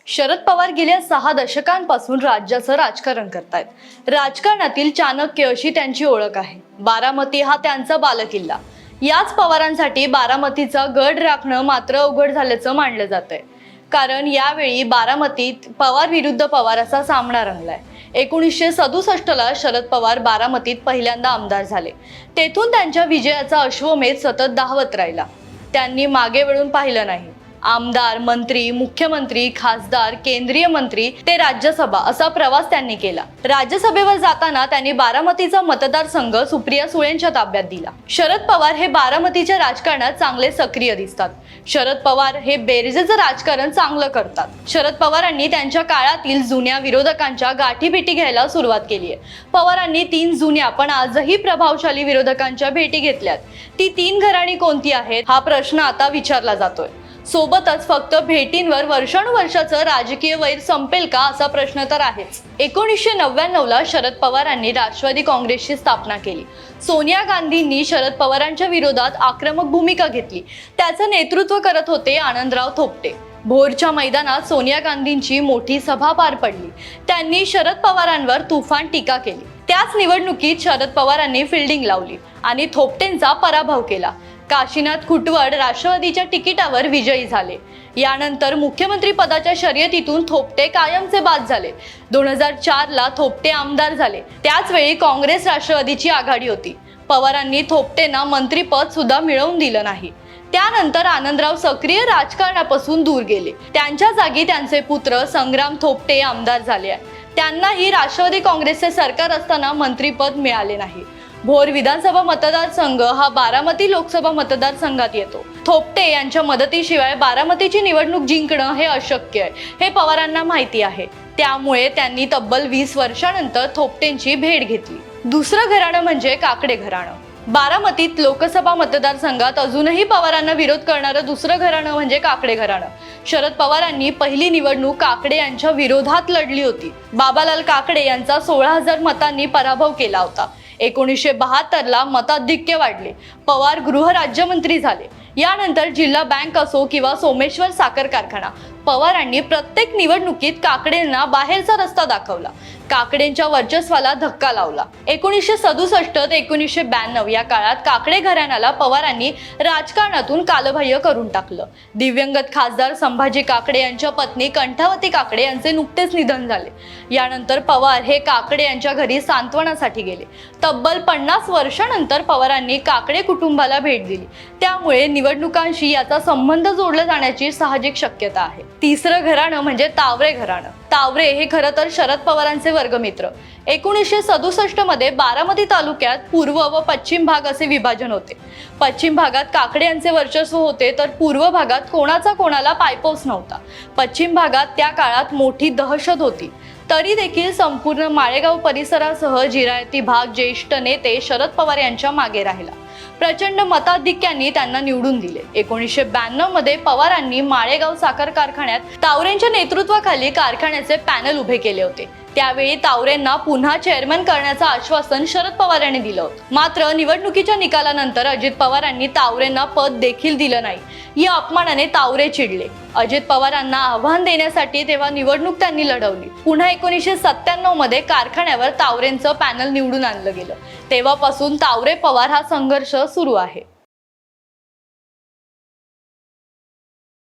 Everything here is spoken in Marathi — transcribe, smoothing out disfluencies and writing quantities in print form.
शरद पवार गेल्या 6 दशकांपासून राज्याचं राजकारण करतायत। राजकारणातील चाणक्य अशी त्यांची ओळख आहे। बारामती हा त्यांचा बालेकिल्ला। याच पवारांसाठी बारामतीचा गड राखणं मात्र अवघड झाल्याचं मानलं जातंय, कारण यावेळी बारामतीत पवार विरुद्ध पवार असा सामना रंगलाय। 1967 ला शरद पवार बारामतीत पहिल्यांदा आमदार झाले। तेथून त्यांच्या विजयाचा अश्वमेध सतत धावत राहिला। त्यांनी मागे वळून पाहिलं नाही। आमदार, मंत्री, मुख्यमंत्री, खासदार, केंद्रीय मंत्री ते राज्यसभा असा प्रवास त्यांनी केला। राज्यसभेवर जाताना त्यांनी बारामतीचा मतदारसंघ सुप्रिया सुळेंच्या ताब्यात दिला। शरद पवार हे बारामतीच्या राजकारणात चांगले सक्रिय दिसतात। शरद पवार हे बेरजेचं राजकारण चांगलं करतात। शरद पवारांनी त्यांच्या काळातील जुन्या विरोधकांच्या गाठीभेटी घ्यायला सुरुवात केली आहे। पवारांनी 3 जुन्या पण आजही प्रभावशाली विरोधकांच्या भेटी घेतल्यात। ती 3 घराणी कोणती आहेत हा प्रश्न आता विचारला जातोय। सोबतच फक्त भेटींवर वर्षानुवर्षाचं राजकीय वैर संपेल का असा प्रश्न तर आहेच। 1999 ला शरद पवारांनी राष्ट्रवादी काँग्रेसची स्थापना केली। सोनिया गांधींनी शरद पवारांच्या विरोधात आक्रमक भूमिका घेतली। त्याचं नेतृत्व करत होते आनंदराव थोपटे। भोरच्या मैदानात सोनिया गांधींची मोठी सभा पार पडली। त्यांनी शरद पवारांवर तुफान टीका केली। त्याच निवडणुकीत शरद पवारांनी फिल्डिंग लावली आणि थोपटेंचा पराभव केला। काशीनाथ खुटवड राष्ट्रवादीच्या तिकिटावर विजयी झाले। यानंतर मुख्यमंत्री पदाच्या शर्यतीतून थोपटे कायमचे बाद झाले। 2004 ला थोपटे आमदार झाले। त्याच वेळी काँग्रेस राष्ट्रवादीची आघाडी होती। पवारांनी थोपटेंना मंत्रीपद सुद्धा मिळवून दिलं नाही। त्यानंतर आनंदराव सक्रिय राजकारणापासून दूर गेले। त्यांच्या जागी त्यांचे पुत्र संग्राम थोपटे आमदार झाले। त्यांनाही राष्ट्रवादी काँग्रेसचे सरकार असताना मंत्रीपद मिळाले नाही। भोर विधानसभा मतदारसंघ हा बारामती लोकसभा मतदारसंघात येतो। थोपटे यांच्या मदतीशिवाय बारामतीची निवडणूक जिंकणं हे अशक्य आहे, हे पवारांना माहिती आहे। त्यामुळे त्यांनी तब्बल 20 वर्षांनंतर थोपटेंची भेट घेतली। दुसरं घराणं म्हणजे काकडे घराणं। बारामतीत लोकसभा मतदारसंघात अजूनही पवारांना विरोध करणारं दुसरं घराणं म्हणजे काकडे घराणं। शरद पवारांनी पहिली निवडणूक काकडे यांच्या विरोधात लढली होती। बाबालाल काकडे यांचा 16,000 मतांनी पराभव केला होता। 1972 ला मताधिक्य वाढले। पवार गृहराज्यमंत्री झाले। यानंतर जिल्हा बँक असो किंवा सोमेश्वर साखर कारखाना, पवारांनी प्रत्येक निवडणुकीत काकडेंना बाहेरचा रस्ता दाखवला। काकडेंच्या वर्चस्वाला धक्का लावला। 1967 ते 1992 या काळात काकडे घराण्याला पवारांनी राजकारणातून कालबाह्य करून टाकलं। दिव्यंगत खासदार संभाजी काकडे यांच्या पत्नी कंठावती काकडे यांचे नुकतेच निधन झाले। यानंतर पवार हे काकडे यांच्या घरी सांत्वनासाठी गेले। तब्बल 50 वर्षांनंतर पवारांनी काकडे कुटुंबाला भेट दिली। त्यामुळे निवडणुकांशी याचा संबंध जोडला जाण्याची साहजिक शक्यता आहे। तिसरं घराणं म्हणजे तावरे घराणं। तावरे हे खरं तर शरद पवारांचे वर्गमित्र। 1967 मध्ये बारामती तालुक्यात पूर्व व पश्चिम भाग असे विभाजन होते। पश्चिम भागात काकडे यांचे वर्चस्व होते, तर पूर्व भागात कोणाचा कोणाला पायपोस नव्हता। पश्चिम भागात त्या काळात मोठी दहशत होती। तरी देखील संपूर्ण माळेगाव परिसरासह जिरायती भाग ज्येष्ठ नेते शरद पवार यांच्या मागे राहिला। प्रचंड मताधिक्यांनी त्यांना निवडून दिले। 1992 मध्ये पवारांनी माळेगाव साखर कारखान्यात तावरेंच्या नेतृत्वाखाली कारखान्याचे पॅनल उभे केले होते। त्यावेळी तावरेंना पुन्हा चेअरमन करण्याचं आश्वासन शरद पवार यांनी दिलं होतं। मात्र निवडणुकीच्या निकालानंतर अजित पवारांनी तावरेंना पद देखील दिलं नाही। या अपमानाने तावरे चिडले। अजित पवारांना आव्हान देण्यासाठी तेव्हा निवडणूक त्यांनी लढवली। पुन्हा 1997 मध्ये कारखान्यावर तावरेंचं पॅनल निवडून आणलं गेलं। तेव्हापासून तावरे पवार हा संघर्ष सुरू आहे।